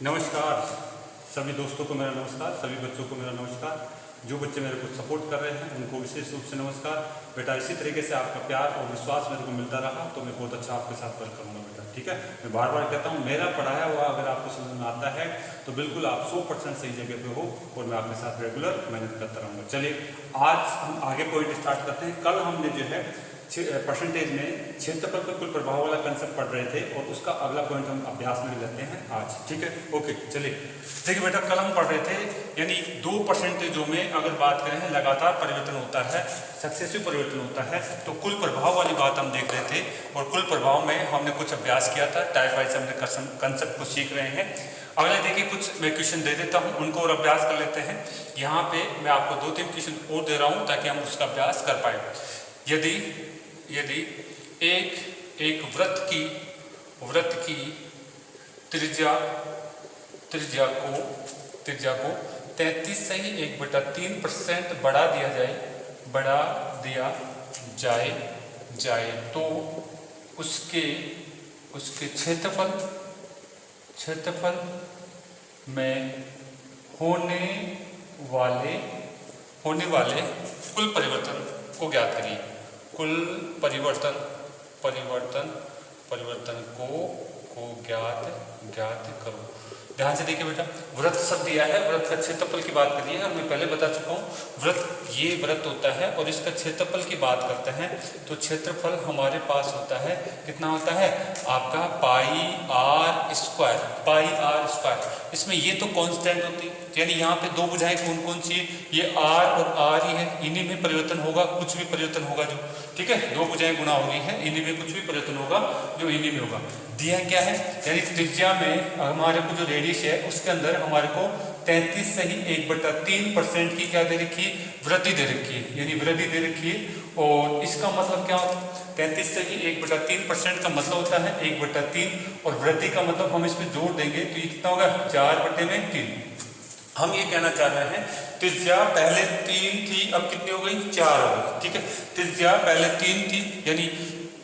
नमस्कार सभी दोस्तों को मेरा नमस्कार, सभी बच्चों को मेरा नमस्कार। जो बच्चे मेरे को सपोर्ट कर रहे हैं उनको विशेष रूप से नमस्कार। बेटा इसी तरीके से आपका प्यार और विश्वास मेरे को मिलता रहा तो मैं बहुत अच्छा आपके साथ वर्क करूँगा बेटा, ठीक है। मैं बार बार कहता हूँ मेरा पढ़ाया हुआ अगर आपको समझ में आता है तो बिल्कुल आप 100% सही जगह पे हो और मैं आपके साथ रेगुलर मेहनत करता रहूँगा। चलिए आज हम आगे पॉइंट स्टार्ट करते हैं। कल हमने जो है परसेंटेज में क्षेत्रफल पर कुल प्रभाव वाला कंसेप्ट पढ़ रहे थे और उसका अगला पॉइंट हम अभ्यास में लेते हैं आज, ठीक है। ओके चलिए देखिए बेटा, कल हम पढ़ रहे थे यानी 2 परसेंटेजों में अगर बात करें लगातार परिवर्तन होता है, सक्सेसिव परिवर्तन होता है, तो कुल प्रभाव वाली बात हम देख रहे थे। और कुल प्रभाव में हमने कुछ अभ्यास किया था, टाइप वाइज हमने कंसेप्ट को सीख रहे हैं। अगले देखिए कुछ मैं क्वेश्चन दे देता हूँ, उनको और अभ्यास कर लेते हैं। यहाँ पे मैं आपको 2-3 क्वेश्चन और दे रहा हूँ ताकि हम उसका अभ्यास कर पाए। यदि एक वृत्त की त्रिज्या को 33 से ही 1/3% बढ़ा दिया जाए तो उसके क्षेत्रफल में होने वाले कुल परिवर्तन को ज्ञात करिए। कुल परिवर्तन को ज्ञात करो। ध्यान से देखिए बेटा, वृत्त शब्द दिया है, वृत्त का क्षेत्रफल की बात करिए। और मैं पहले बता चुका हूँ ये वृत्त होता है और इसका क्षेत्रफल की बात करते हैं तो क्षेत्रफल हमारे पास होता है, कितना होता है आपका पाई आर स्क्वायर। इसमें ये तो कांस्टेंट होती है, यानी यहाँ पे 2 भुजाएं कौन सी है, ये आर और आर ही है, इन्हीं में परिवर्तन होगा, कुछ भी परिवर्तन होगा जो, ठीक है। 2 भुजाएं गुणा हो रही है, इन्हीं में कुछ भी परिवर्तन होगा जो इन्हीं में होगा। दिया क्या है, यानी त्रिज्या में हमारे को जो रेडियस है उसके अंदर हमारे को 33 से ही 1/3% की क्या दे रखी है, वृद्धि दे रखी है, यानी वृद्धि दे रखी है। और इसका मतलब क्या होता है, 33 से ही 1/3% का मतलब होता है 1/3 और वृद्धि का मतलब हम इसमें जोड़ देंगे तो ये कितना होगा 4/3। हम ये कहना चाह रहे हैं त्रिज्या पहले 3 थी, अब कितनी हो गई 4 हो गई, ठीक है। त्रिज्या पहले 3 थी, यानी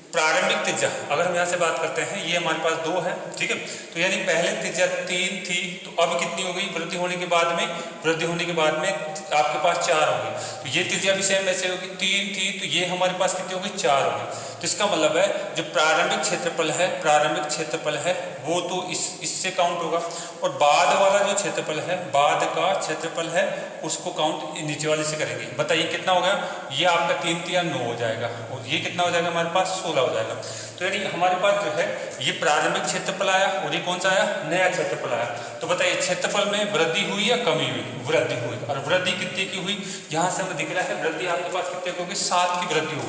प्रारंभिक त्रिज्या अगर हम यहाँ से बात करते हैं ये हमारे पास 2 है, ठीक है। तो यानी पहले त्रिज्या 3 थी तो अब कितनी हो गई, वृद्धि होने के बाद में आपके पास 4 हो गई। तो ये त्रिज्या भी सेम ऐसे होगी, 3 थी तो ये हमारे पास कितनी हो गई 4 हो गई। तो इसका मतलब है जो प्रारंभिक क्षेत्रफल है वो तो इससे काउंट होगा और बाद वाला जो क्षेत्रफल है उसको काउंट नीचे वाले से करेंगे। बताइए कितना हो गया, ये आपका 3 या 9 हो जाएगा और ये कितना हो जाएगा हमारे पास 16 हो जाएगा। तो यानी हमारे पास जो है ये प्रारंभिक क्षेत्रफल आया और ये कौन सा आया, नया क्षेत्रफल आया। तो बताइए क्षेत्रफल में वृद्धि हुई या कमी हुई, वृद्धि हुई। और वृद्धि कितने की हुई, यहाँ से हमें दिख रहा है वृद्धि आपके पास कितने की होगी, 7 की वृद्धि हो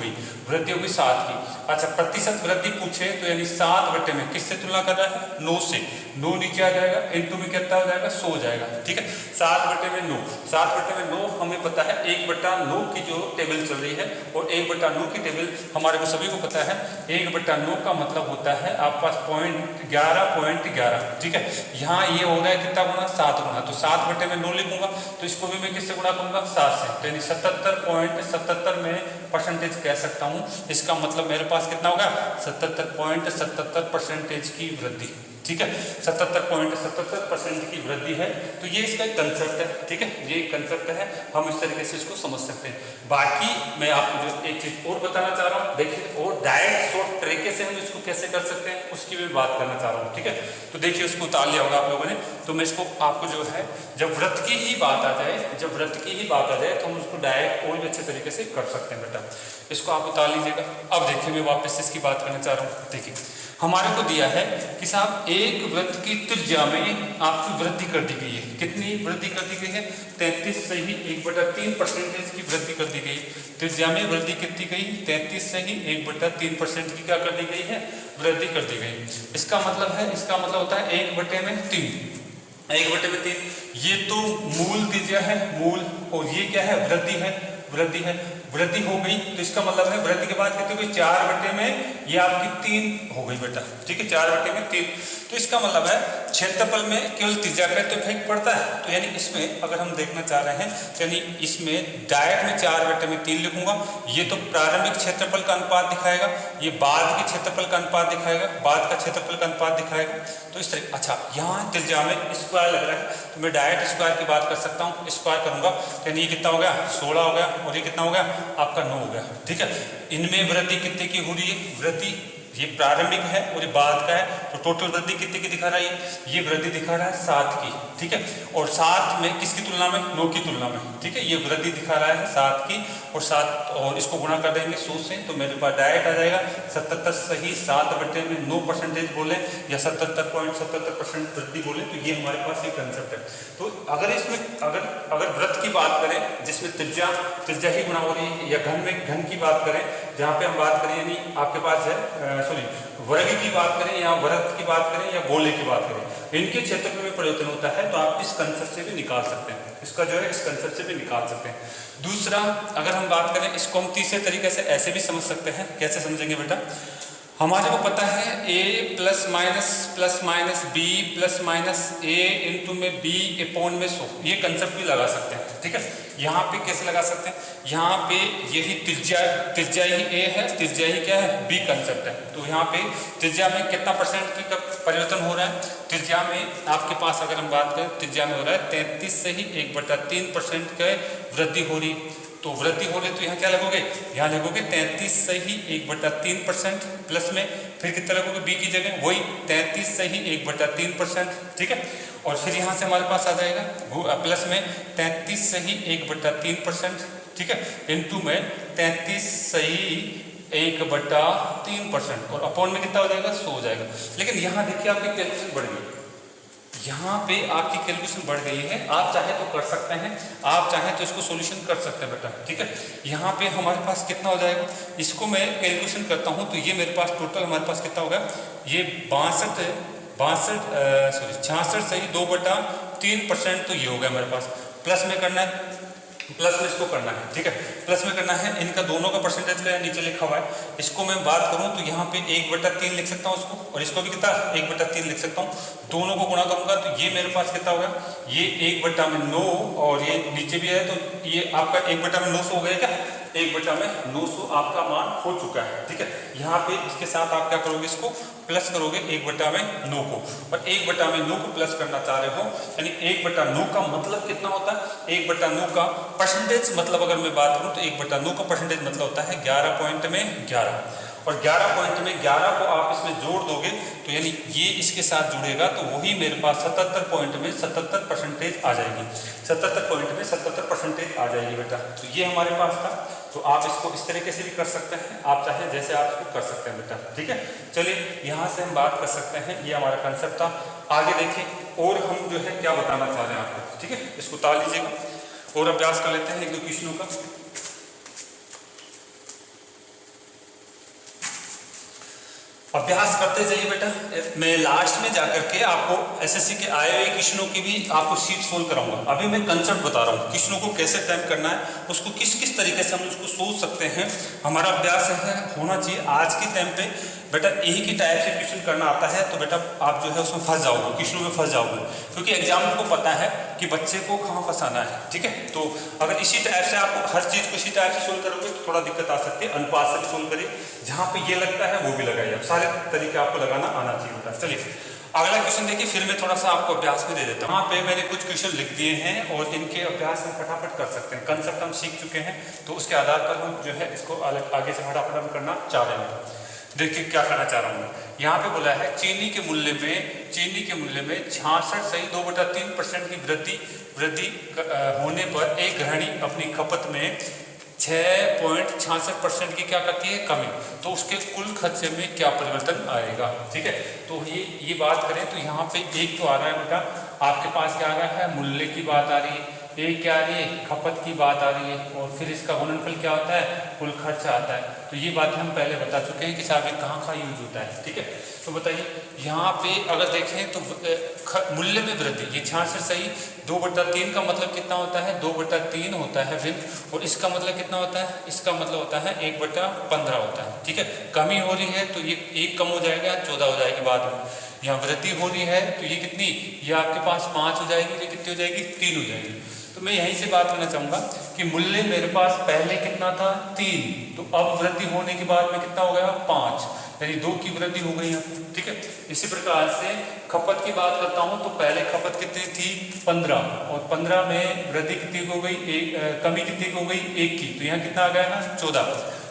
गई, 7 की। अच्छा प्रतिशत वृद्धि पूछे तो यानी 7 में किससे तुलना कर रहा है, 9 से। 9 नीचे आ जाएगा, इनटू में कितना हो जाएगा 100 हो जाएगा, ठीक है। 7/9 हमें पता है 1/9 की जो टेबल चल रही है और 1/9 की टेबल हमारे को सभी को पता है। 1/9 का मतलब होता है आपके पास 11.11, ठीक है। यहाँ ये हो रहा है कितना गुना, 7 गुना। तो 7/9 लिखूंगा तो इसको भी मैं किससे गुणा करूंगा, 7 से। तो यानी 77.77 में परसेंटेज कह सकता हूँ। इसका मतलब मेरे पास कितना होगा 77.77% की वृद्धि, ठीक है। 77.77% की वृद्धि है। तो ये इसका एक कंसेप्ट है, ठीक है, ये एक कंसेप्ट है, हम इस तरीके से इसको समझ सकते हैं। बाकी मैं आपको जो एक चीज और बताना चाह रहा हूँ, देखिए और डायरेक्ट शॉर्ट तरीके से हम इसको कैसे कर सकते हैं उसकी भी बात करना चाह रहा हूँ, ठीक है। तो देखिए उसको उतार लिया होगा आप लोगों ने। तो मैं इसको आपको जो है जब वृत्त की ही बात आ जाए तो हम उसको डायरेक्ट और भी अच्छे तरीके से कर सकते हैं बेटा। इसको आप उतार लीजिएगा। अब देखिए मैं वापस इसकी बात करना चाह रहा हूँ। देखिए हमारे को दिया है कि साहब एक वृत्त की त्रिज्या में आपकी वृद्धि कर दी गई है। कितनी वृद्धि कर दी गई है, 33 से ही 1/3% की वृद्धि कर दी गई। त्रिज्या में वृद्धि कितनी गई, 33 से ही 1/3% की क्या कर दी गई है, वृद्धि कर दी गई। इसका मतलब होता है 1/3। 1/3 ये तो मूल त्रिज्या है, मूल, और ये क्या है, वृद्धि हो गई। तो इसका मतलब है वृद्धि के बाद कितनी हो गई, 4/में ये आपकी 3 हो गई बेटा, ठीक है। 4/3 तो इसका मतलब है क्षेत्रफल में केवल त्रिज्या का तो इफेक्ट पड़ता है। तो यानी इसमें अगर हम देखना चाह रहे हैं तो यानी इसमें डायरेक्ट में 4/3 लिखूंगा। ये तो प्रारंभिक क्षेत्रफल का अनुपात दिखाएगा, ये बाद के क्षेत्रफल का अनुपात दिखाएगा, बाद का क्षेत्रफल का अनुपात दिखाएगा। तो इस तरह अच्छा यहाँ त्रिज्या में स्क्वायर लग रहा है तो मैं डायरेक्ट स्क्वायर की बात कर सकता हूँ। स्क्वायर करूंगा तो यानी ये कितना हो गया 16 हो गया और ये कितना हो गया आपका 9 हो गया। ठीक है, इनमें वृद्धि कितने की हो रही है, वृद्धि ये प्रारंभिक है और ये बाद का है तो टोटल वृद्धि कितने की दिखा रहा है, ये वृद्धि दिखा रहा है 7 की। ठीक है, और 7 में किसकी तुलना में, 9 की तुलना में। ठीक है, ये वृद्धि दिखा रहा है 7 की और 7 और इसको गुणा कर देंगे 100 से तो मेरे पास डायरेक्ट आ जाएगा 77 सही 7/9% बोले या 77.77% वृद्धि बोले तो ये हमारे पास एक कंसेप्ट है। तो अगर इसमें अगर वृत्त की बात करें जिसमें त्रिज्या ही गुणा हो रही है या घन की बात करें जहाँ पे हम बात करें यानी आपके पास है वर्ग की बात करें या वृत्त की बात करें या गोले की बात करें, इनके क्षेत्रफल में परिवर्तन होता है तो आप इस कंसेप्ट से भी निकाल सकते हैं, इसका जो है इस कंसेप्ट से भी निकाल सकते हैं। दूसरा अगर हम बात करें इसको हम तीसरे तरीके से ऐसे भी समझ सकते हैं। कैसे समझेंगे बेटा, हमारे को पता है a plus minus b plus minus a into में b अपॉन में 100, ये कंसेप्ट भी लगा सकते हैं। ठीक है, यहाँ पे कैसे लगा सकते हैं, यहाँ पे यही त्रिज्या ही a है, त्रिज्या ही क्या है b कंसेप्ट है। तो यहाँ पे त्रिज्या में कितना परसेंट की परिवर्तन हो रहा है, त्रिज्या में आपके पास अगर हम बात करें त्रिज्या में हो रहा है 33 से ही 1/3% के वृद्धि हो रही। तो वृद्धि हो रही तो यहाँ क्या लगोगे, यहाँ लगोगे 33 से ही 1/3% प्लस में फिर कितना लगोगे b की जगह वही 33 से ही 1/3%। ठीक है, और फिर यहाँ से हमारे पास आ जाएगा प्लस में 33 से ही 1/3%। ठीक है, इनटू में 33 से ही 1/3% और अपॉन में कितना हो जाएगा 100 हो जाएगा। लेकिन यहाँ देखिए आपकी कैलकुलेशन बढ़ गई, यहाँ पे आपकी कैलकुलेशन बढ़ गई है। आप चाहे तो कर सकते हैं, आप चाहे तो इसको सॉल्यूशन कर सकते हैं बेटा। ठीक है, यहाँ पे हमारे पास कितना हो जाएगा, इसको मैं कैलकुलेशन करता हूँ तो ये मेरे पास टोटल हमारे पास कितना होगा, ये 66 से ही 2/3% तो ये हो गया मेरे पास। प्लस में करना है, प्लस में इसको करना है। ठीक है, प्लस में करना है, इनका दोनों का परसेंटेज का नीचे लिखा हुआ है। इसको मैं बात करूं तो यहाँ पे 1/3 लिख सकता हूँ इसको और इसको भी कितना 1/3 लिख सकता हूँ। दोनों को गुणा करूंगा तो ये मेरे पास कितना होगा, ये 1/9 और ये नीचे भी है तो ये आपका 1/900 हो गया क्या, 1/900 आपका मान हो चुका है। ठीक है, यहाँ पे इसके साथ आप क्या करोगे, इसको प्लस करोगे 1/9 को और 1/9 को प्लस करना चाह रहे हो यानी 1/9 का मतलब कितना होता है, 1/9 का परसेंटेज मतलब अगर मैं बात करूं तो 1/9 का परसेंटेज मतलब होता है 11.11 और 11.11 को आप इसमें जोड़ दोगे तो यानी ये इसके साथ जुड़ेगा तो वही मेरे पास 77% आ जाएगी, 77% आ जाएगी बेटा। तो ये हमारे पास था, तो आप इसको इस तरीके से भी कर सकते हैं, आप चाहे जैसे आप इसको कर सकते हैं बेटा। ठीक है, चलिए यहाँ से हम बात कर सकते हैं, ये हमारा कंसेप्ट था। आगे देखें और हम जो है क्या बताना चाह रहे हैं आपको। ठीक है, इसको ताल लीजिएगा और अभ्यास कर लेते हैं 1-2 क्वेश्चनों का। अभ्यास करते जाइए बेटा, मैं लास्ट में जाकर के आपको एसएससी के आए हुए क्वेश्चनों की भी आपको शीट सोल्व कराऊंगा। अभी मैं कंसेप्ट बता रहा हूँ, क्वेश्चनों को कैसे अटेम्प्ट करना है, उसको किस किस तरीके से हम उसको सोच सकते हैं। हमारा अभ्यास है होना चाहिए आज के टाइम पे बेटा एक ही टाइप से क्वेश्चन करना आता है तो बेटा आप जो है उसमें फंस जाओगे, क्वेश्चनों में फंस जाओगे, क्योंकि एग्जाम को पता है कि बच्चे को कहाँ फंसाना है। ठीक है, तो अगर इसी टाइप से आप हर चीज़ को इसी टाइप से सोल्व करोगे तो थोड़ा दिक्कत आ सकती है। अनुपात से भी सोल्व करिए, जहाँ पे ये लगता है वो भी लगाइए, आप सारे तरीके आपको लगाना आना चाहिए बेटा। चलिए अगला क्वेश्चन देखिए, फिर मैं थोड़ा सा आपको अभ्यास में दे देता हूँ। यहाँ पे मैंने कुछ क्वेश्चन लिख दिए हैं और इनके अभ्यास हम फटाफट कर सकते हैं। कंसेप्ट हम सीख चुके हैं तो उसके आधार पर हम जो है इसको आगे से फटाफट हम करना चाह रहे हैं। देखिए क्या करना चाह रहा हूँ मैं, यहाँ पे बोला है चीनी के मूल्य में 66 से 2/3% की वृद्धि होने पर एक गृहिणी अपनी खपत में 6.66% की क्या करती है कमी, तो उसके कुल खर्चे में क्या परिवर्तन आएगा। ठीक है, तो ये बात करें तो यहाँ पे एक तो आ रहा है बेटा आपके पास क्या आ रहा है, मूल्य की बात आ रही है, एक क्या आ रही है, खपत की बात आ रही है और फिर इसका गुणनफल क्या होता है, कुल खर्चा आता है। तो ये बातें हम पहले बता चुके हैं कि साहब ये कहाँ यूज होता है। ठीक है, तो बताइए यहाँ पे अगर देखें तो मूल्य में वृद्धि, ये 66 सही 2/3 का मतलब कितना होता है, 2/3 होता है भिन्न, और इसका मतलब कितना होता है, इसका मतलब होता है 1/15 होता है। ठीक है, कमी हो रही है तो ये 1 कम हो जाएगा 14 हो जाएगी बाद में। यहाँ वृद्धि हो रही है तो ये कितनी, ये आपके पास 5 हो जाएगी, ये कितनी हो जाएगी, 3 हो जाएगी। तो मैं यहीं से बात करना चाहूँगा कि मूल्य मेरे पास पहले कितना था 3, तो अब वृद्धि होने के बाद में कितना हो गया 5, यानी 2 की वृद्धि हो गई यहाँ पे, ठीक है। इसी प्रकार से खपत की बात करता हूँ तो पहले खपत कितनी थी 15, और 15 में वृद्धि कितनी हो गई, कमी कितनी हो गई 1 की, तो यहाँ कितना आ गया ना 14।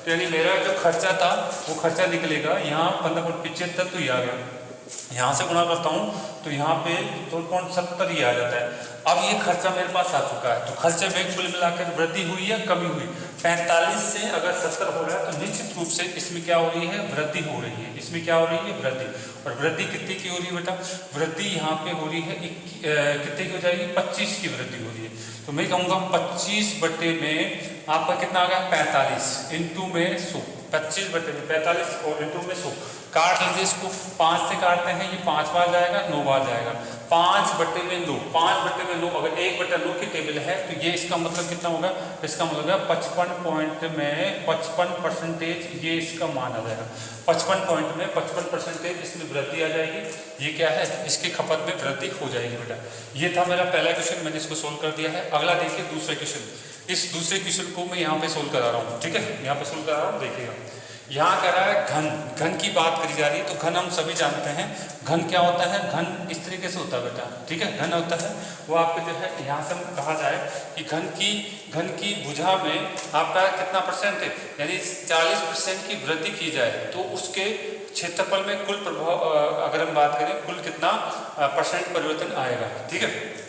तो यानी मेरा जो खर्चा था वो खर्चा निकलेगा यहाँ 15.75, तो ये आ गया। यहाँ से गुणा करता हूँ तो यहाँ पे 2.70 ये आ जाता है। अब ये खर्चा मेरे पास आ चुका है, तो खर्चे में कुल मिलाकर वृद्धि हुई या कमी हुई, 45 से अगर 70 हो रहा है तो निश्चित रूप से इसमें क्या हो रही है, वृद्धि हो रही है। इसमें क्या हो रही है, वृद्धि। और वृद्धि कितने की हो रही है बेटा, वृद्धि यहाँ पे हो रही है कितने की हो जाएगी, 25 की वृद्धि हो रही है। तो मैं कहूँगा 25 बटे में आपका कितना आ गया 45 इंटू में 100, 25 बटे में 45 और इंटू में 100, काट लीजिए इसको, 5 से काटते हैं, ये 5 बार जाएगा, 9 बार जाएगा, 5 बटे में 9, 5 बटे में 9, अगर 1 बटे 9 की टेबल है तो ये इसका मतलब कितना होगा, इसका मतलब है 55 पॉइंट में 55% ये इसका मान आ जाएगा। 55 पॉइंट में 55% इसमें वृद्धि आ जाएगी, ये क्या है, इसकी खपत में वृद्धि हो जाएगी बेटा। ये था मेरा पहला क्वेश्चन, मैंने इसको सोल्व कर दिया है। अगला देखिए दूसरे क्वेश्चन, इस दूसरे क्वेश्चन को मैं यहाँ पे सोल्व करा रहा हूँ, ठीक है, यहाँ पे सोल्व करा रहा हूँ। देखिएगा यहाँ कह रहा है घन, घन की बात करी जा रही है। तो घन हम सभी जानते हैं, घन क्या होता है, घन इस तरीके से होता है बेटा, ठीक है। घन होता है वो आपके जो है, यहाँ से कहा जाए कि घन की भुजा में आपका कितना परसेंट है, यानी 40% की वृद्धि की जाए तो उसके क्षेत्रफल में कुल प्रभाव, अगर हम बात करें कुल कितना परसेंट परिवर्तन आएगा, ठीक है।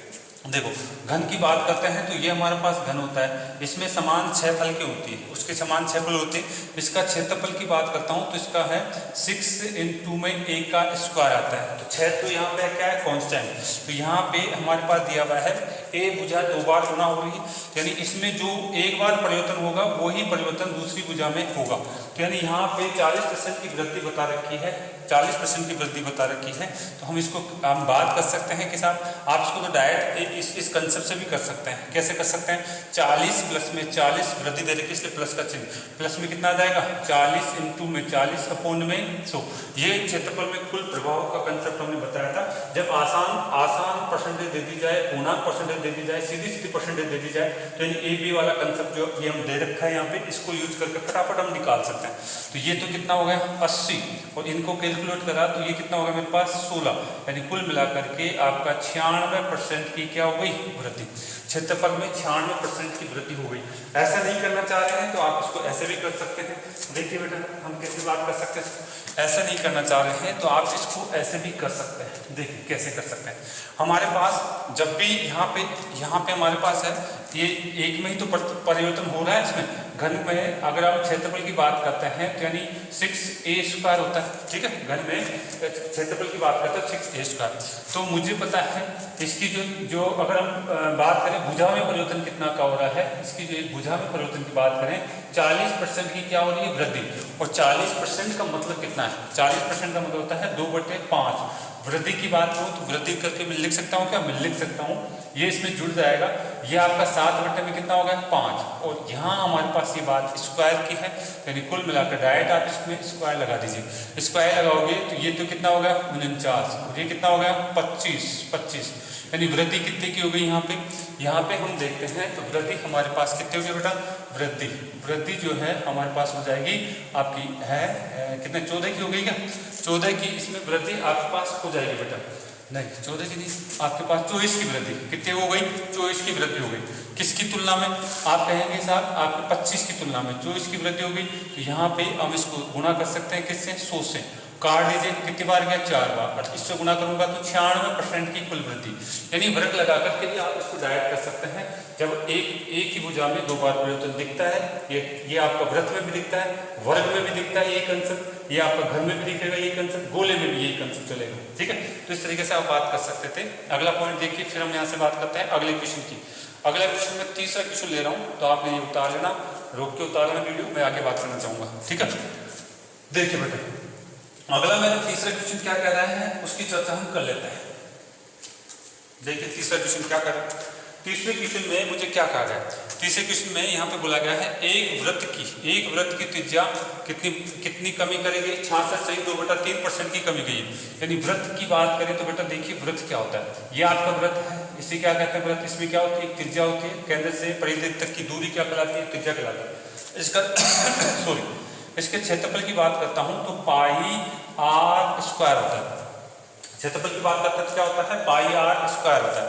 देखो घन की बात करते हैं तो ये हमारे पास घन होता है, इसमें समान 6 फल की होती है, उसके समान 6 फल होते हैं। इसका क्षेत्रफल की बात करता हूँ तो इसका है 6 इंटू में 1 का स्क्वायर आता है। तो 6 तो यहाँ पे क्या है, कांस्टेंट। तो यहाँ पे हमारे पास दिया हुआ है ए भुजा 2 बार गुना हो रही है, यानी इसमें जो 1 बार परिवर्तन होगा वही परिवर्तन दूसरी भुजा में होगा। तो यानी यहाँ पे 40% की वृद्धि बता रखी है, 40% की वृद्धि बता रखी है। तो हम बात कर सकते हैं कि साहब आप इसको तो डायरेक्ट इस कंसेप्ट से भी कर सकते हैं। कैसे कर सकते हैं, 40 प्लस में 40 वृद्धि दे रखी, इसलिए प्लस का चिन्ह, प्लस में कितना आ जाएगा 40 इंटू में 40 अपॉन में 100। ये क्षेत्रफल में कुल प्रभाव का कंसेप्ट हमने बताया था। जब आसान परसेंटेज दे दी जाए, पूर्णांक परसेंटेज दे दी जाए, सीधी परसेंटेज दे दी जाए, तो ए बी वाला कंसेप्ट जो ये हम दे रखा है यहाँ पे, इसको यूज करके फटाफट हम निकाल सकते हैं। तो ये तो कितना हो गया 80, और इनको कैलकुलेट करा तो ये कितना होगा मेरे पास 16, यानी कुल मिलाकर के आपका 96% की क्या हो गई वृद्धि, क्षेत्रफल में 96% की वृद्धि हो गई। ऐसा नहीं करना चाह रहे हैं तो आप इसको ऐसे भी कर सकते हैं। देखिए बेटा हम कैसे बात कर सकते हैं, ऐसा नहीं करना चाह रहे हैं तो आप इसको ऐसे भी कर सकते हैं। देखिए कैसे कर सकते हैं, हमारे पास जब भी यहाँ पे हमारे पास है, ये एक में ही तो परिवर्तन हो रहा है इसमें। घन में अगर आप क्षेत्रफल की बात करते हैं तो यानी 6a² होता है, ठीक है। घन में क्षेत्रफल की बात करते हैं 6a²। तो मुझे पता है इसकी जो अगर हम बात करें भुजा में परिवर्तन कितना का हो रहा है, इसकी जो भुजा में परिवर्तन की बात करें 40% की क्या हो रही है वृद्धि। और 40% का मतलब कितना है, 40% का मतलब होता है 2/5। वृद्धि की बात करूँ तो वृद्धि करके मैं लिख सकता हूँ, क्या मैं लिख सकता हूँ, ये इसमें जुड़ जाएगा, ये आपका 7 बटे में कितना होगा 5। और यहाँ हमारे पास ये बात स्क्वायर की है, यानी कुल मिलाकर डायरेक्ट आप इसमें स्क्वायर लगा दीजिए। स्क्वायर लगाओगे तो ये तो कितना होगा 49, और ये कितना होगा 25, यानी वृद्धि कितने की हो गई यहाँ पे हम देखते हैं तो वृद्धि हमारे पास कितने हो गई बेटा, वृद्धि जो है हमारे पास हो जाएगी आपकी है कितने 14 की हो गई क्या, 14 की इसमें वृद्धि आपके पास हो जाएगी बेटा। नहीं 14 की नहीं, आपके पास 24 की वृद्धि कितने हो गई, 24 की वृद्धि हो गई। किसकी तुलना में, आप कहेंगे साहब आपके 25 की तुलना में 24 की वृद्धि हो गई। तो यहाँ पे हम इसको गुणा कर सकते हैं किससे, 100 से। काट लीजिए कितनी बार गया 4 बार, बट इससे गुणा करूंगा तो 96% की कुल वृद्धि, यानी वर्ग लगा करके भी आप इसको डायरेक्ट कर सकते हैं। जब एक ही भुजा में 2 बार परिवर्तन दिखता है, ये आपका वृत्त में भी दिखता है, वर्ग में भी दिखता है ये कंसेप्ट, ये आपका घर में भी दिखेगा ये कंसेप्ट, गोले में भी यही कंसेप्ट चलेगा, ठीक है। तो इस तरीके से आप बात कर सकते थे। अगला पॉइंट देखिए, फिर हम यहाँ से बात करते हैं अगले क्वेश्चन की। अगला क्वेश्चन में तीसरा क्वेश्चन ले रहा हूँ, तो आपने ये उतार लेना, रोक के उतार लेना वीडियो, मैं आगे बात करना चाहूँगा, ठीक है। देखिए बेटे अगला मेरा तीसरा क्वेश्चन क्या कह रहा है उसकी चर्चा हम कर लेते हैं। देखिए तीसरा क्वेश्चन क्या कर रहा है, तीसरे क्वेश्चन में मुझे क्या कहा गया है, तीसरे क्वेश्चन में यहाँ पे बोला गया है एक वृत्त की त्रिज्या कितनी कमी करेंगे, 66.2/3% की कमी गई। यानी वृत्त की बात करें तो बेटा देखिए वृत्त क्या होता है, ये आपका वृत्त है, इसे क्या कहते हैं वृत्त, इसमें क्या होती है त्रिज्या होती है, केंद्र से परिधि तक की दूरी क्या कहलाती है, त्रिज्या कहलाती है। इसका इसके क्षेत्रफल की बात करता हूं तो पाई आर स्क्वायर होता है, क्षेत्रफल की बात करते हैं तो क्या होता है पाई आर स्क्वायर होता है।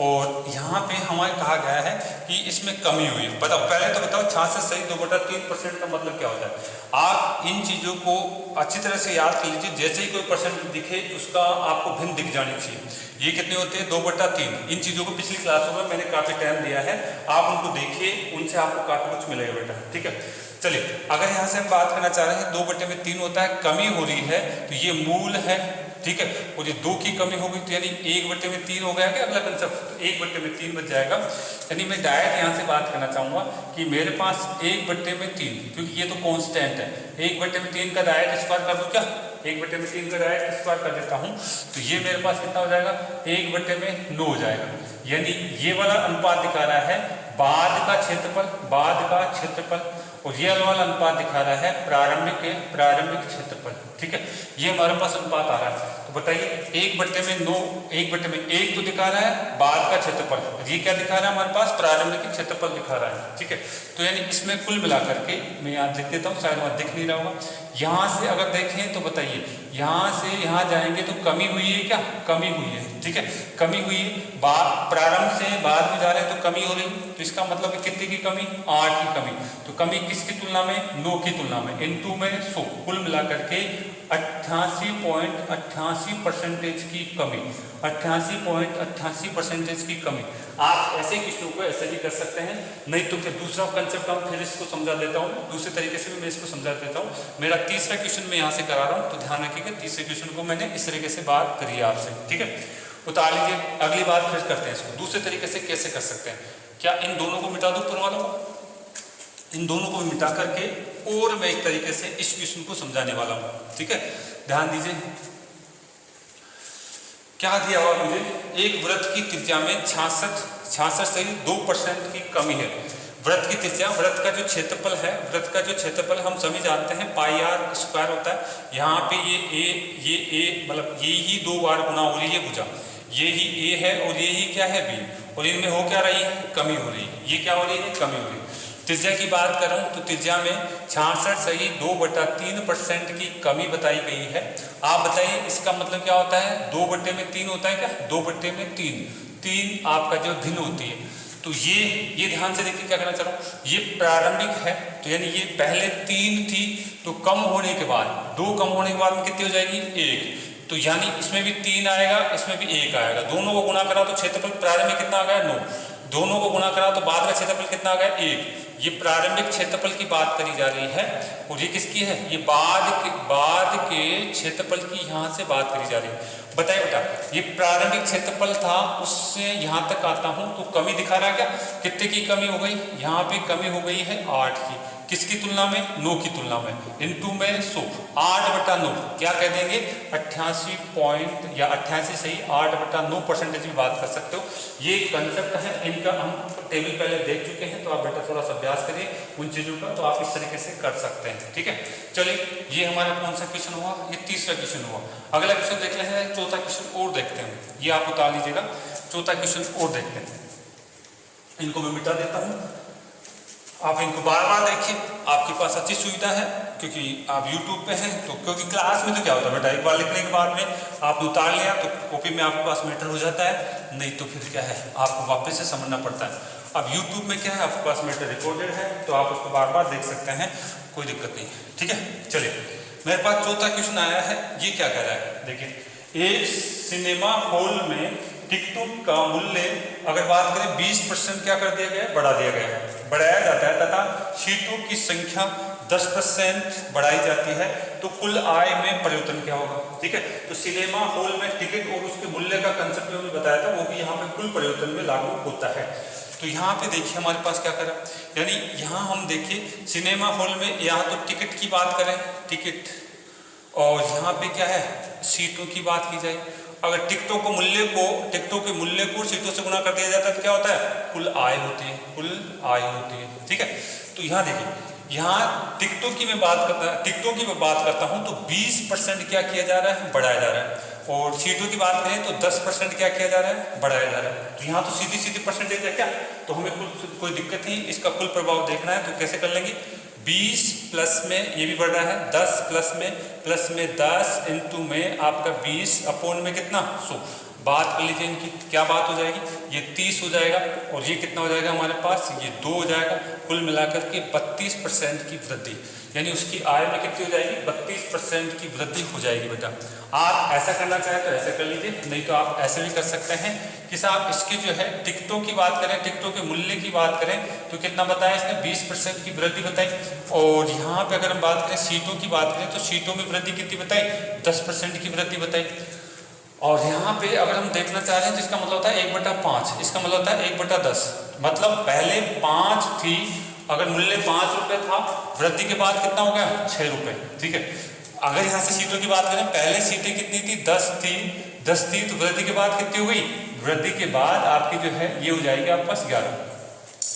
और यहाँ पे हमें कहा गया है कि इसमें कमी हुई है। बताओ पहले तो बताओ 66.2/3% का मतलब क्या होता है। आप इन चीज़ों को अच्छी तरह से याद कर लीजिए, जैसे ही कोई परसेंट दिखे उसका आपको भिन्न दिख जानी चाहिए। ये कितने होते हैं 2/3। इन चीज़ों को पिछली क्लासों में मैंने काफ़ी टाइम दिया है, आप उनको देखिए, उनसे आपको काफ़ी कुछ मिलेगा बेटा, ठीक है। चलिए अगर यहाँ से हम बात करना चाह रहे हैं 2/3 होता है, कमी हो रही है तो ये मूल है, ठीक है। और ये 2 की कमी होगी तो यानी 1/3 हो गया क्या अगला कंसेप्ट, तो 1/3 बच जाएगा। यानी मैं डायरेक्ट यहाँ से बात करना चाहूँगा कि मेरे पास 1/3, क्योंकि ये तो कांस्टेंट है, 1/3 का डायरेक्ट स्क्वायर कर दूँ क्या, 1/3 का डायरेक्ट स्क्वायर कर देता हूँ तो ये मेरे पास कितना हो जाएगा 1/9 हो जाएगा। यानी ये वाला अनुपात दिखा रहा है बाद का क्षेत्रफल, और ये वाला अनुपात दिखा रहा है प्रारंभिक क्षेत्रफल, ठीक है। ये हमारे पास अनुपात आ रहा है। तो बताइए 1/9, 1/1 तो दिखा रहा है बाद का क्षेत्रफल, ये क्या दिखा रहा है हमारे पास प्रारंभिक क्षेत्रफल दिखा रहा है, ठीक है। तो यानी इसमें कुल मिलाकर के मैं यहाँ लिख देता हूँ, शायद वहाँ दिख नहीं रहा होगा। यहाँ से अगर देखें तो बताइए यहाँ से यहाँ जाएंगे तो कमी हुई है क्या, कमी हुई है, ठीक है, कमी हुई है। प्रारंभ से बाद में जा रहे हैं तो कमी हो रही, तो इसका मतलब है कितने की कमी, 8 की कमी। तो कमी किसकी तुलना में, 9 की तुलना में, इनटू में 100, कुल मिलाकर के 88.88% की कमी, 88.88% की कमी। आप ऐसे क्वेश्चनों को ऐसे भी कर सकते हैं, नहीं तो फिर दूसरा कंसेप्ट हम फिर इसको समझा देता हूँ, दूसरे तरीके से भी मैं इसको समझा देता हूँ। मेरा तीसरा क्वेश्चन मैं यहाँ से करा रहा हूँ, तो ध्यान रखिएगा तीसरे क्वेश्चन को मैंने इस तरीके से बात करी है आपसे, ठीक है। उतार लीजिए, अगली बात फिर करते हैं इसको दूसरे तरीके से कैसे कर सकते हैं। क्या इन दोनों को मिटा दूं ऊपर वालों को, इन दोनों को मिटा करके और मैं एक तरीके से इस क्वेश्चन को समझाने वाला हूं, ठीक है। ध्यान दीजिए क्या दिया हुआ मुझे, एक वृत्त की त्रिज्या में 66.2% की कमी है। वृत्त की त्रिज्या, वृत्त का जो क्षेत्रफल है, वृत्त का जो क्षेत्रफल हम सभी जानते हैं पाई आर स्क्वायर होता है। यहाँ पे ये ए मतलब ये ही 2 बार गुना हो रही है भुजा, ये ही ए है और ये ही क्या है बी, और इनमें हो क्या रही है, कमी हो रही है। ये क्या हो रही है, कमी हो रही है। त्रिज्या की बात करूं तो त्रिज्या में 66.2/3% की कमी बताई गई है। आप बताइए इसका मतलब क्या होता है, 2/3 होता है क्या, 2/3 आपका जो भिन्न होती है। तो ये ध्यान से देखिए क्या करना चाह रहा हूँ, ये प्रारंभिक है तो यानी ये पहले 3 थी, तो कम होने के बाद 2 कम होने के बाद में कितनी हो जाएगी 1, तो यानी इसमें भी 3 आएगा, इसमें भी 1 आएगा। दोनों को गुना करा तो क्षेत्रफल प्रारंभिक कितना आ गया 9, दोनों को गुना करा तो बाद का क्षेत्रफल कितना आ गया 1। ये प्रारंभिक क्षेत्रफल की बात करी जा रही है, और ये किसकी है, ये बाद के क्षेत्रफल की यहाँ से बात करी जा रही है। बताइए बेटा ये प्रारंभिक क्षेत्रफल था, उससे यहाँ तक आता हूँ तो कमी दिखा रहा है क्या, कितने की कमी हो गई, यहाँ पे कमी हो गई है 8 की, किसकी तुलना में, 9 की तुलना में, इनटू में 100, 8/9 क्या कह देंगे 88 सही 8/9% की बात कर सकते हो। ये कंसेप्ट है, इनका हम टेबल पहले देख चुके हैं, तो आप बेटा थोड़ा सा अभ्यास करिए उन चीज़ों का, तो आप इस तरीके से कर सकते हैं, ठीक है। चलिए ये हमारा कौन सा क्वेश्चन हुआ, ये तीसरा क्वेश्चन हुआ। अगला क्वेश्चन देख लेते हैं, चौथा क्वेश्चन और देखते हैं, ये आप उतार लीजिएगा, चौथा क्वेश्चन और देखते हैं। इनको मैं मिटा देता हूँ, आप इनको बार बार देखिए, आपके पास अच्छी सुविधा है क्योंकि आप YouTube पे हैं, तो क्योंकि क्लास में तो क्या होता है बेटा, एक बार लिखने के बाद में आपने उतार लिया तो कॉपी में आपके पास मैटर हो जाता है, नहीं तो फिर क्या है आपको वापस से समझना पड़ता है। अब YouTube में क्या है, आपके पास मैटर रिकॉर्डेड है तो आप उसको बार बार देख सकते हैं, कोई दिक्कत नहीं है, ठीक है। चलिए मेरे पास चौथा क्वेश्चन आया है, ये क्या कह रहा है, देखिए एक सिनेमा हॉल में टिकटों का मूल्य अगर बात करें 20% क्या कर दिया गया है, बढ़ा दिया गया है, बढ़ाया जाता है, तथा सीटों की संख्या 10% बढ़ाई जाती है, तो कुल आय में परिवर्तन क्या होगा, ठीक है। तो सिनेमा हॉल में टिकट और उसके मूल्य का कंसेप्ट जो मैंने बताया था वो भी यहाँ पे कुल परिवर्तन में लागू होता है। तो यहाँ पे देखिए हमारे पास क्या करा, यानी यहाँ हम देखिए सिनेमा हॉल में यहाँ तो टिकट की बात करें, टिकट, और यहाँ पे क्या है सीटों की बात की जाए, अगर टिकटों के मूल्य को सीटों से गुना कर दिया जाता है तो क्या होता है, कुल आय होती है, कुल आय होती है। ठीक है, तो यहाँ देखिए, यहाँ टिकटों की मैं बात करता हूँ तो 20% क्या किया जा रहा है, बढ़ाया जा रहा है, और सीटों की बात करें तो 10% क्या किया जा रहा है, बढ़ाया जा रहा है। तो यहाँ तो सीधी परसेंटेज है क्या, तो हमें कोई दिक्कत नहीं, इसका कुल प्रभाव देखना है तो कैसे कर लेंगे, 20 प्लस में ये भी बढ़ रहा है, 10 प्लस में 10 इंटू में आपका 20 अपोन में कितना 100। बात कर लीजिए इनकी, क्या बात हो जाएगी, ये 30 हो जाएगा और ये कितना हो जाएगा हमारे पास, ये 2 हो जाएगा। कुल मिलाकर के 32% की वृद्धि, यानी उसकी आय में कितनी हो जाएगी, 32% की वृद्धि हो जाएगी बेटा। आप ऐसा करना चाहें तो ऐसे कर लीजिए, नहीं तो आप ऐसे भी कर सकते हैं कि साहब इसकी जो है टिकटों की बात करें, टिकटों के मूल्य की बात करें तो कितना बताया इसने, 20% की वृद्धि बताई। और यहाँ पे अगर हम बात करें सीटों की बात करें तो सीटों में वृद्धि कितनी बताई, 10% की वृद्धि बताई। और यहाँ पे अगर हम देखना चाह रहे हैं तो इसका मतलब होता है 1/5, इसका मतलब होता है 1/10, मतलब पहले 5 थी, अगर मूल्य 5 रुपये था, वृद्धि के बाद कितना हो गया 6 रुपये। ठीक है, अगर यहाँ से सीटों की बात करें, पहले सीटें कितनी थी, 10 थी, तो वृद्धि के बाद कितनी हो गई, वृद्धि के बाद आपकी जो है ये हो जाएगी आपके पास 11,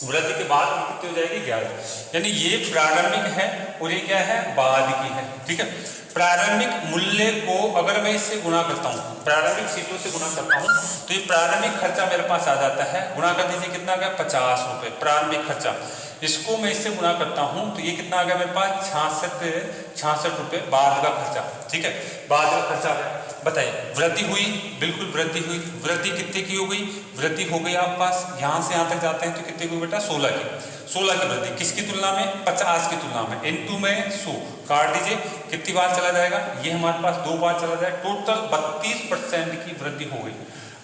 वृद्धि के बाद कितनी हो जाएगी 11, यानी ये प्रारंभिक है और ये क्या है, बाद की है। ठीक है, प्रारंभिक मूल्य को अगर मैं इससे गुणा करता हूँ, प्रारंभिक सीटों से गुणा करता हूँ तो ये प्रारंभिक खर्चा मेरे पास आ जाता है, गुणा कर दीजिए कितना आ गया, 50 रुपये प्रारंभिक खर्चा। इसको मैं इससे गुणा करता हूँ तो ये कितना आ गया मेरे पास, 66 रुपये बाद का खर्चा। ठीक है, बाद का खर्चा आ गया। बताइए वृद्धि हुई, बिल्कुल वृद्धि हुई। वृद्धि कितने की हो गई, वृद्धि हो गई आपके पास, यहाँ से यहाँ तक जाते हैं तो कितने की बेटा, 16 की वृद्धि, किसकी तुलना में, 50 की तुलना में, इनटू में 100 काट दीजिए, कितनी बार चला जाएगा, ये हमारे पास 2 बार चला जाएगा, टोटल 32% की वृद्धि हो गई।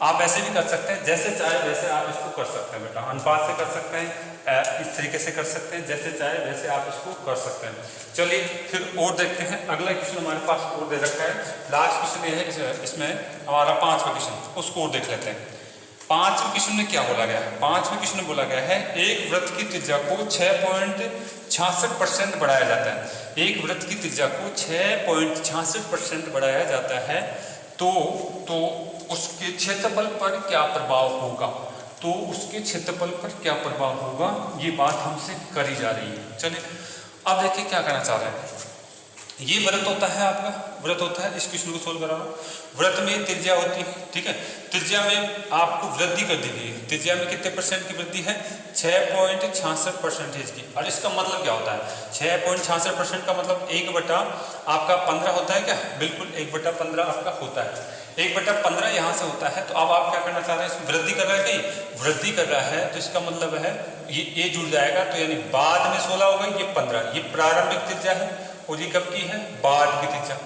आप ऐसे भी कर सकते हैं, जैसे चाहे वैसे आप इसको कर सकते हैं बेटा, अनुपात से कर सकते हैं, इस तरीके से कर सकते हैं, जैसे चाहे वैसे आप इसको कर सकते हैं। चलिए फिर और देखते हैं, अगला क्वेश्चन हमारे पास और दे रखा है, लास्ट क्वेश्चन ये है, इसमें हमारा 5वां क्वेश्चन, उसको और देख लेते हैं। 5वें क्वेश्चन में क्या बोला गया है, 5वें क्वेश्चन में बोला गया है एक वृत्त की त्रिज्या को 6.66% बढ़ाया जाता है, एक वृत्त की त्रिज्या को 6.66% बढ़ाया जाता है, तो उसके क्षेत्रफल पर क्या प्रभाव होगा, तो उसके क्षेत्रफल पर क्या प्रभाव होगा, ये बात हमसे करी जा रही है। चलिए अब देखिए क्या करना चाह रहे हैं। ये वृत्त होता है आपका, वृत्त होता है, इस क्वेश्चन को सोल्व करा रहा हूँ। वृत्त में त्रिज्या होती है, ठीक है, त्रिज्या में आपको वृद्धि कर दी गई है, त्रिज्या में कितने परसेंट की वृद्धि है, 6.66% की। और इसका मतलब क्या होता है, 6.66% का मतलब 1/15 होता है क्या, बिल्कुल 1/15 आपका होता है, 1/15 यहाँ से होता है। तो अब आप क्या करना चाह रहे हैं, इसमें वृद्धि कर रहा है, कहीं वृद्धि कर रहा है, तो इसका मतलब है ये जुड़ जाएगा, तो यानी बाद में 16 हो गई, ये 15, ये प्रारंभिक त्रिज्या है और ये कब की है, बाद की त्रिज्या।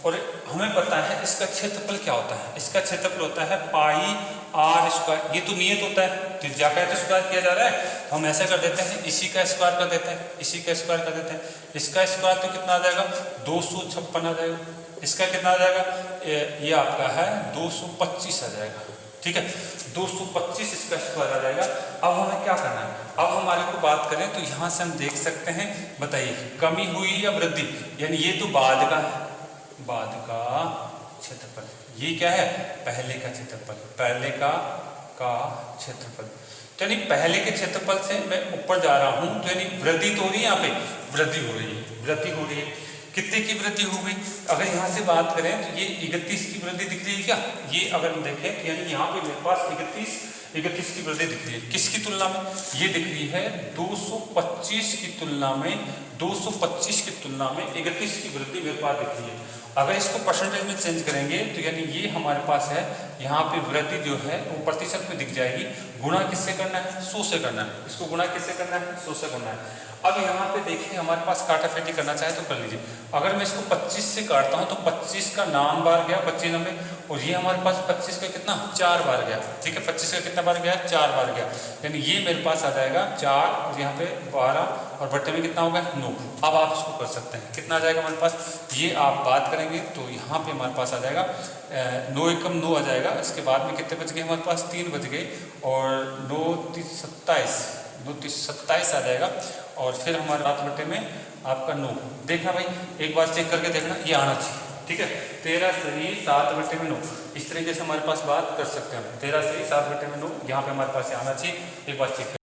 और हमें पता है इसका क्षेत्रफल क्या होता है, इसका क्षेत्रफल होता है पाई r स्क्वायर, ये तो नियत होता है, त्रिज्या का तो स्क्वायर किया जा रहा है, तो हम ऐसा कर देते हैं, इसी का स्क्वायर कर देते हैं, इसी का स्क्वायर कर देते हैं, इसका स्क्वायर तो कितना आ जाएगा, 256 आ जाएगा, इसका कितना आ जाएगा, ये आपका है 225 आ जाएगा, ठीक है, 225 इसका स्क्वायर आ जाएगा। अब हमें क्या करना है, अब हमारे को बात करें तो यहाँ से हम देख सकते हैं, बताइए कमी हुई या वृद्धि, यानी ये तो बाद का है, बाद का क्षेत्रफल, ये क्या है, पहले का क्षेत्रफल, पहले का क्षेत्रफल, तो यानी पहले के क्षेत्रफल से मैं ऊपर जा रहा हूँ, तो यानी वृद्धि तो हो रही है, यहाँ पे वृद्धि हो रही है, वृद्धि हो रही है, कितने की वृद्धि हो गई, अगर यहाँ से बात करें तो ये 31 की वृद्धि दिख रही है क्या, ये अगर हम देखें तो यानी यहाँ पे मेरे पास 31 की वृद्धि दिख रही है, किसकी तुलना में, ये दिख रही है 225 की तुलना में, 225 की तुलना में 31 की वृद्धि मेरे पास दिख रही है। अगर इसको परसेंटेज में चेंज करेंगे तो यानी ये हमारे पास है, यहाँ पे वृद्धि जो है वो प्रतिशत में दिख जाएगी, गुणा किससे करना है, 100 से करना है, इसको गुणा किससे करना है, 100 से करना है। अब यहाँ पे देखिए हमारे पास काटाफेटी करना चाहे तो कर लीजिए, अगर मैं इसको 25 से काटता हूँ तो 25 का नाम बार गया 25 नंबे, और ये हमारे पास 25 का कितना 4 बार गया, ठीक है, 25 का कितना बार गया, 4 बार गया, यानी ये मेरे पास आ जाएगा 4 और यहाँ पे 12 और बट्टे में कितना होगा 9। अब आप इसको कर सकते हैं, कितना आ जाएगा हमारे पास, ये आप बात करेंगे तो यहाँ पे हमारे पास आ जाएगा 9 एकम 9 आ जाएगा, इसके बाद में कितने बच गए हमारे पास, 3 बच गए, और 9 3 27 आ जाएगा, और फिर हमारे 7 बटे में आपका 9। देखना भाई एक बार चेक करके देखना, ये आना चाहिए, ठीक है, 13 सही 7/9, इस तरीके से हमारे पास बात कर सकते हैं हम। 13 सही 7/9 यहाँ पे हमारे पास आना चाहिए, एक बार चेक